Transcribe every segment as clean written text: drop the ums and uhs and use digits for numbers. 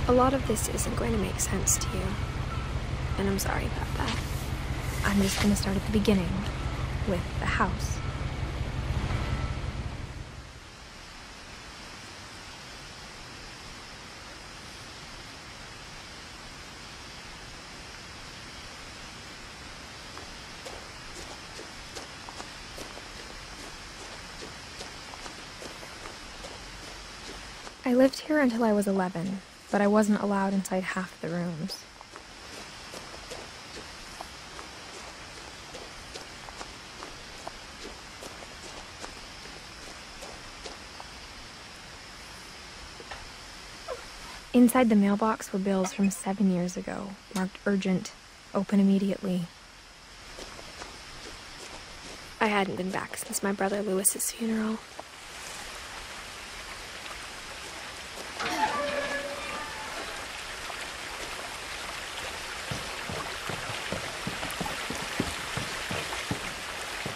A lot of this isn't going to make sense to you, and I'm sorry about that. I'm just going to start at the beginning, with the house. I lived here until I was 11, but I wasn't allowed inside half the rooms. Inside the mailbox were bills from 7 years ago, marked urgent, open immediately. I hadn't been back since my brother Lewis's funeral.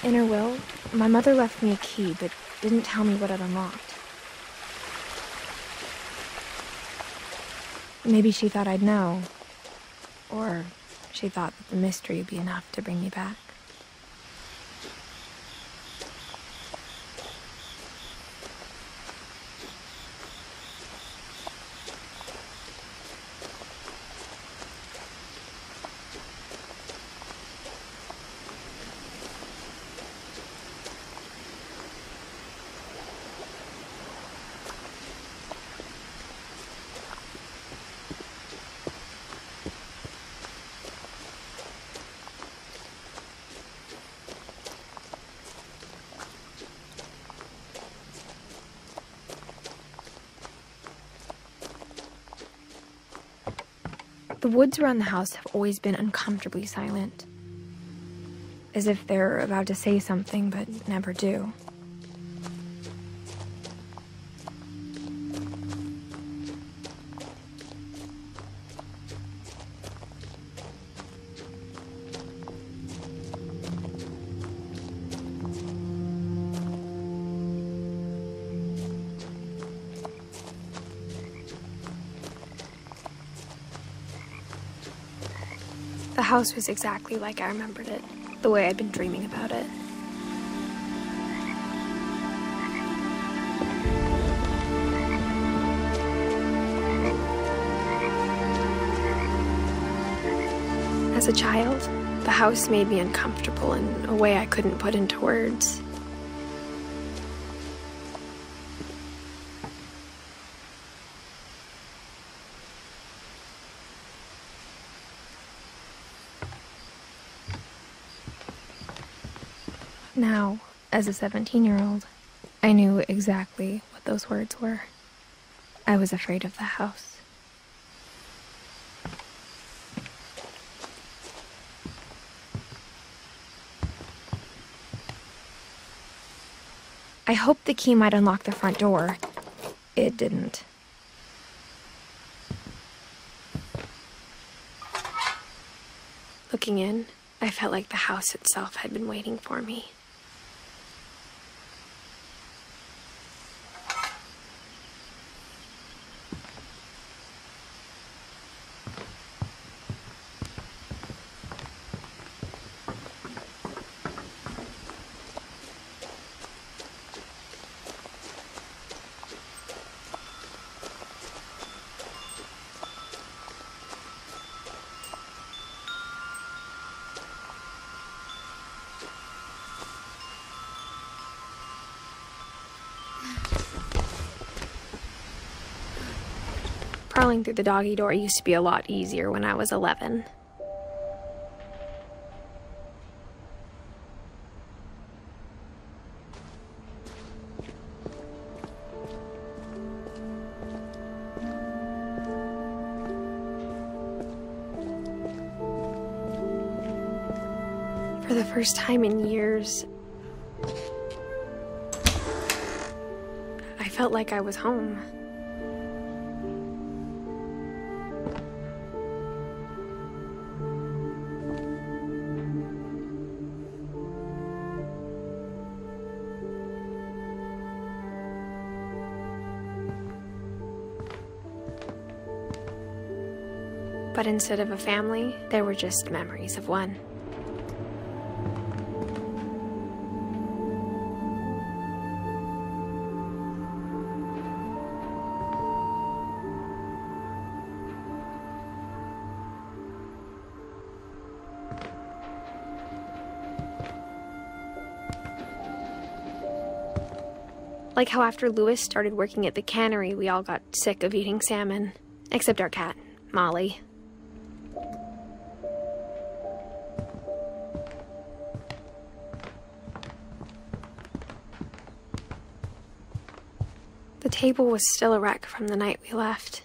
In her will, my mother left me a key, but didn't tell me what it unlocked. Maybe she thought I'd know, or she thought that the mystery would be enough to bring me back. The woods around the house have always been uncomfortably silent, as if they're about to say something but never do. The house was exactly like I remembered it, the way I'd been dreaming about it. As a child, the house made me uncomfortable in a way I couldn't put into words. Now, as a 17-year-old, I knew exactly what those words were. I was afraid of the house. I hoped the key might unlock the front door. It didn't. Looking in, I felt like the house itself had been waiting for me. Crawling through the doggy door used to be a lot easier when I was 11. For the first time in years, I felt like I was home. But instead of a family, there were just memories of one. Like how after Louis started working at the cannery, we all got sick of eating salmon. Except our cat, Molly. The table was still a wreck from the night we left.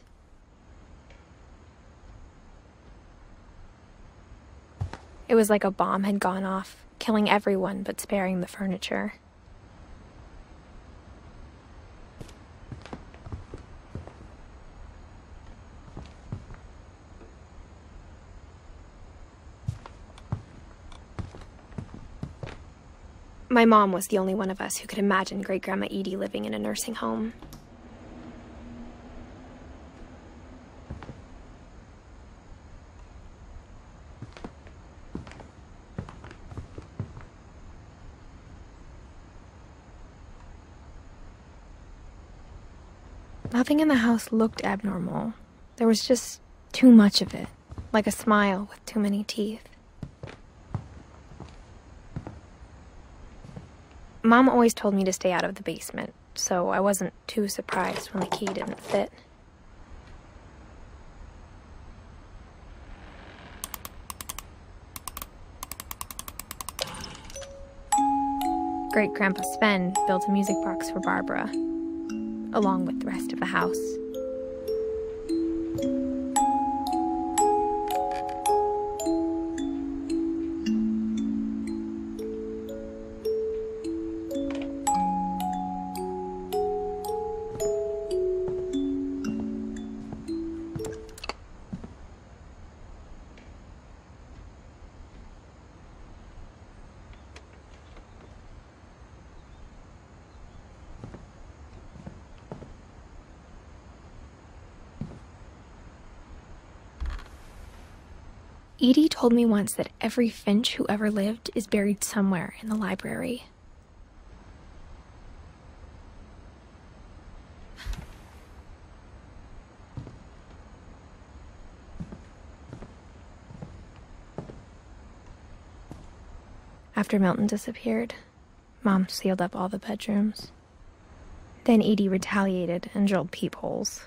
It was like a bomb had gone off, killing everyone but sparing the furniture. My mom was the only one of us who could imagine Great-Grandma Edie living in a nursing home. Nothing in the house looked abnormal. There was just too much of it, like a smile with too many teeth. Mom always told me to stay out of the basement, so I wasn't too surprised when the key didn't fit. Great-Grandpa Sven built a music box for Barbara, along with the rest of the house. Edie told me once that every Finch who ever lived is buried somewhere in the library. After Milton disappeared, Mom sealed up all the bedrooms. Then Edie retaliated and drilled peepholes.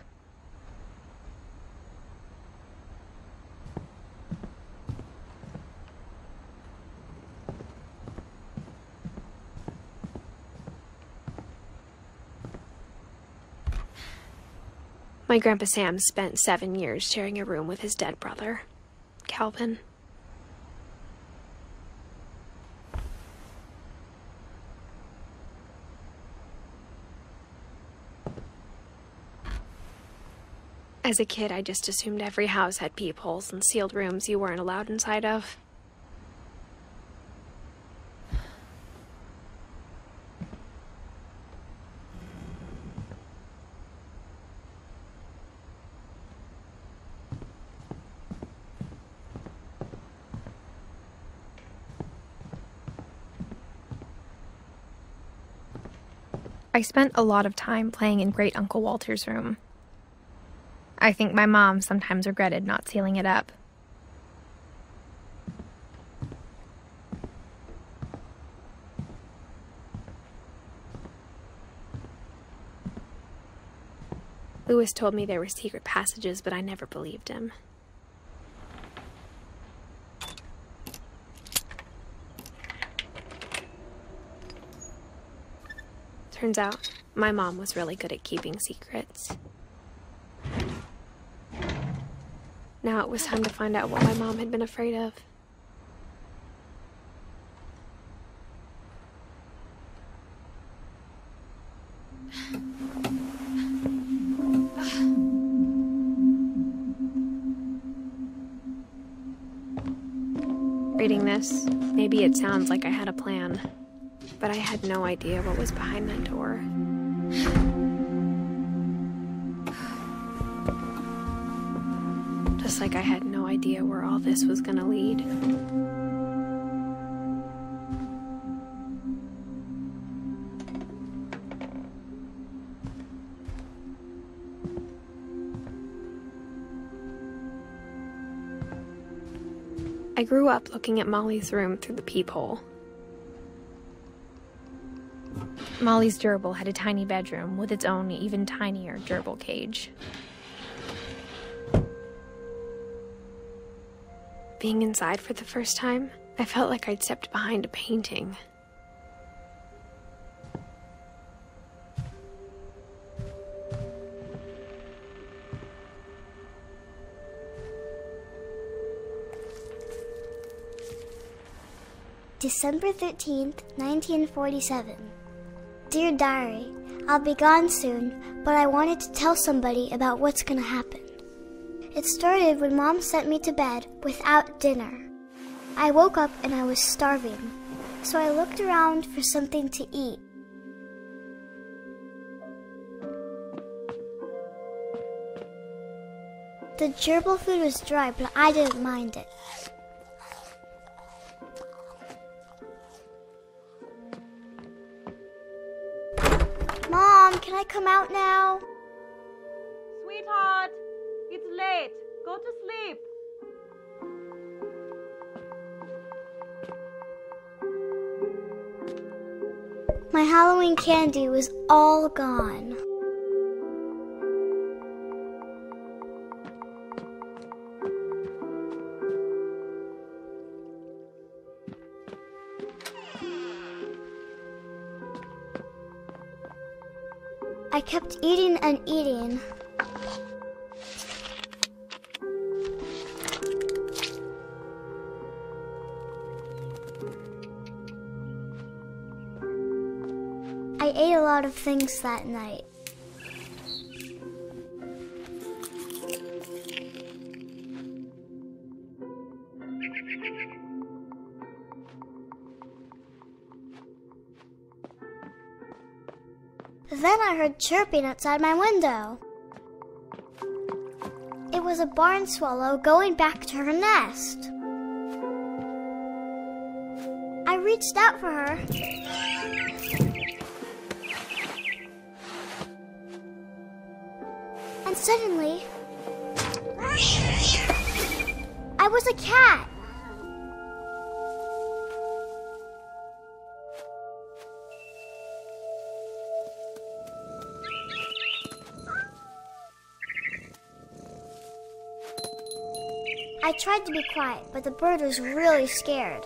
My Grandpa Sam spent 7 years sharing a room with his dead brother, Calvin. As a kid, I just assumed every house had peepholes and sealed rooms you weren't allowed inside of. I spent a lot of time playing in Great Uncle Walter's room. I think my mom sometimes regretted not sealing it up. Louis told me there were secret passages, but I never believed him. Turns out, my mom was really good at keeping secrets. Now it was time to find out what my mom had been afraid of. Reading this, maybe it sounds like I had a plan. But I had no idea what was behind that door. Just almost like I had no idea where all this was gonna lead. I grew up looking at Molly's room through the peephole. Molly's gerbil had a tiny bedroom with its own even tinier gerbil cage. Being inside for the first time, I felt like I'd stepped behind a painting. December 13th, 1947. Dear Diary, I'll be gone soon, but I wanted to tell somebody about what's gonna happen. It started when Mom sent me to bed without dinner. I woke up and I was starving, so I looked around for something to eat. The gerbil food was dry, but I didn't mind it. Mom, can I come out now? Sweetheart, it's late. Go to sleep. My Halloween candy was all gone. I kept eating and eating. I ate a lot of things that night. Then I heard chirping outside my window. It was a barn swallow going back to her nest. I reached out for her. And suddenly, I was a cat. I tried to be quiet, but the bird was really scared.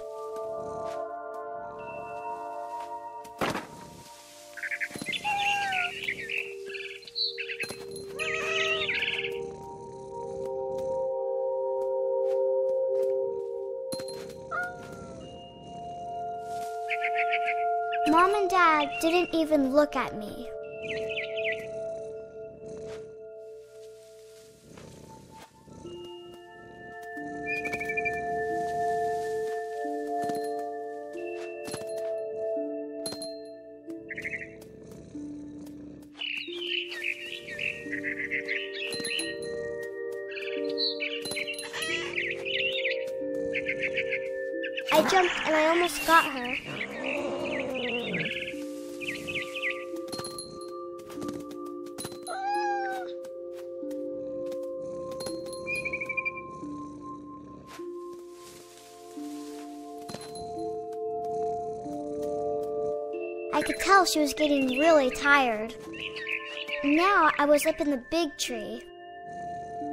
Mom and Dad didn't even look at me. I jumped and I almost got her. I could tell she was getting really tired. Now I was up in the big tree.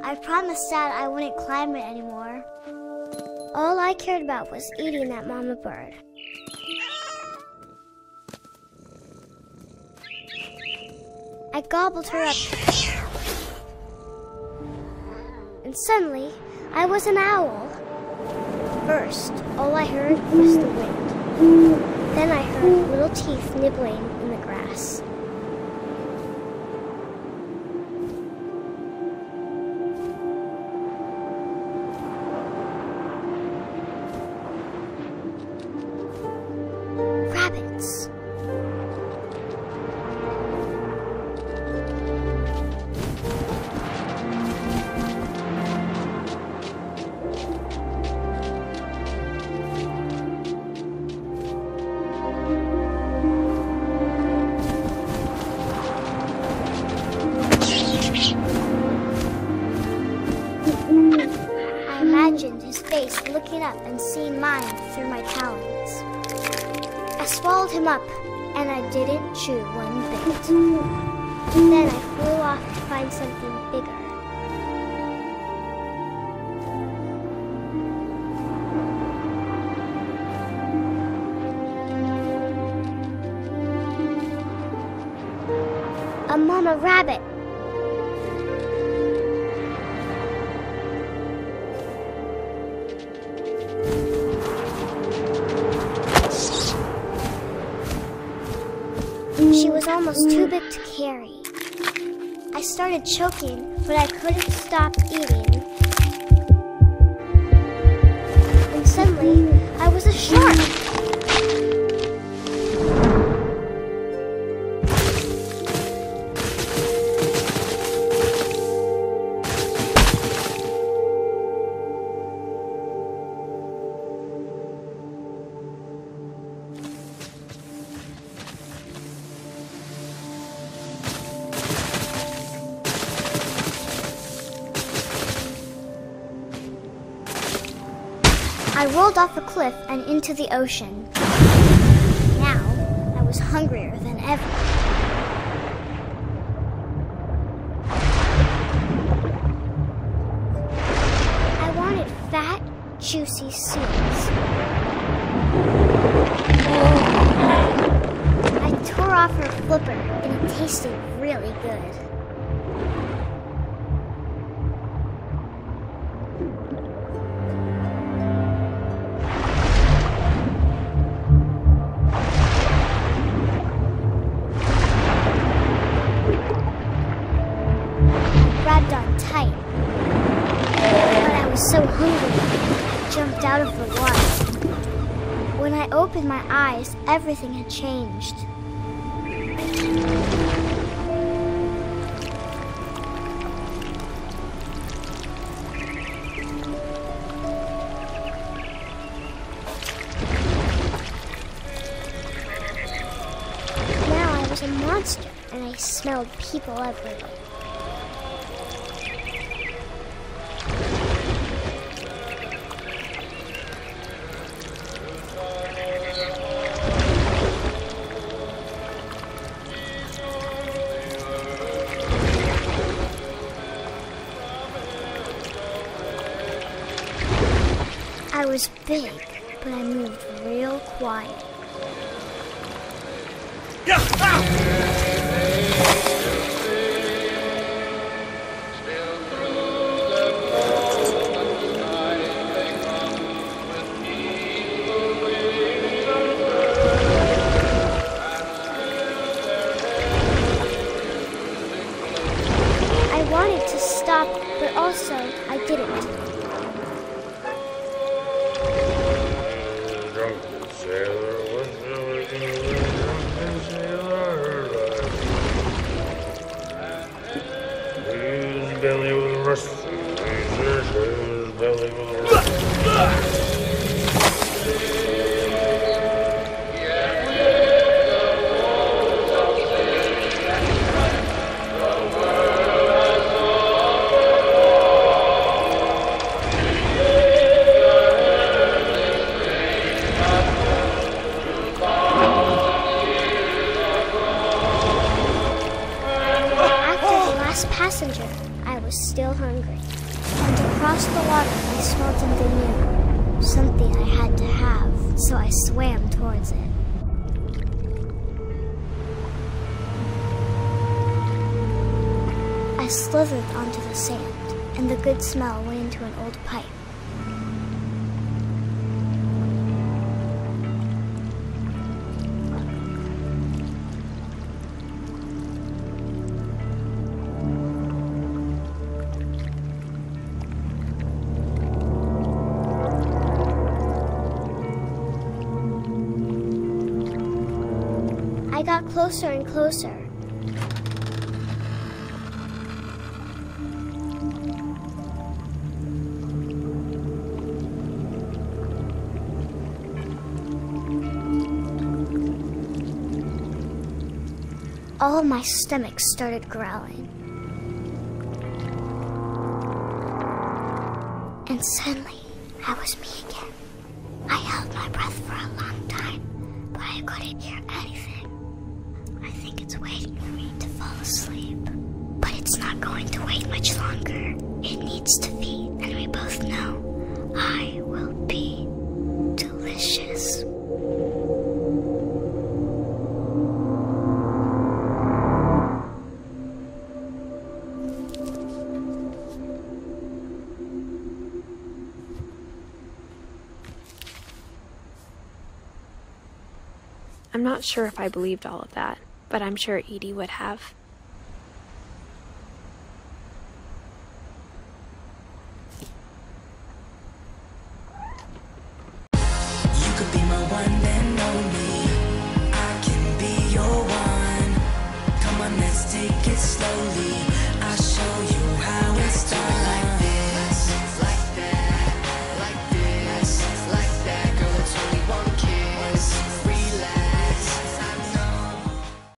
I promised Dad I wouldn't climb it anymore. All I cared about was eating that mama bird. I gobbled her up. And suddenly, I was an owl. First, all I heard was the wind. Then I heard little teeth nibbling in the grass. Rabbits. face looking up and seeing mine through my talons. I swallowed him up, and I didn't chew one bit. Then I flew off to find something bigger. A mama rabbit. She was almost too big to carry. I started choking, but I couldn't stop eating. And suddenly, I was a shark. I rolled off a cliff and into the ocean. Now, I was hungrier than ever. I wanted fat, juicy seals. I tore off her flipper, and it tasted really good. So hungry, I jumped out of the water. When I opened my eyes, everything had changed. Now I was a monster, and I smelled people everywhere. I was big, but I moved real quiet. I wanted to stop, but also I didn't. Belly with a rust. Belly with a rust. Passenger, I was still hungry, and across the water I smelled something new, something I had to have, so I swam towards it. I slithered onto the sand, and the good smell went into an old pipe. I got closer and closer. All of my stomach started growling. And suddenly, That was me again. I held my breath for a long time, but I couldn't hear anything. I think it's waiting for me to fall asleep. But it's not going to wait much longer. It needs to be, and we both know I will be delicious. I'm not sure if I believed all of that, but I'm sure Edie would have.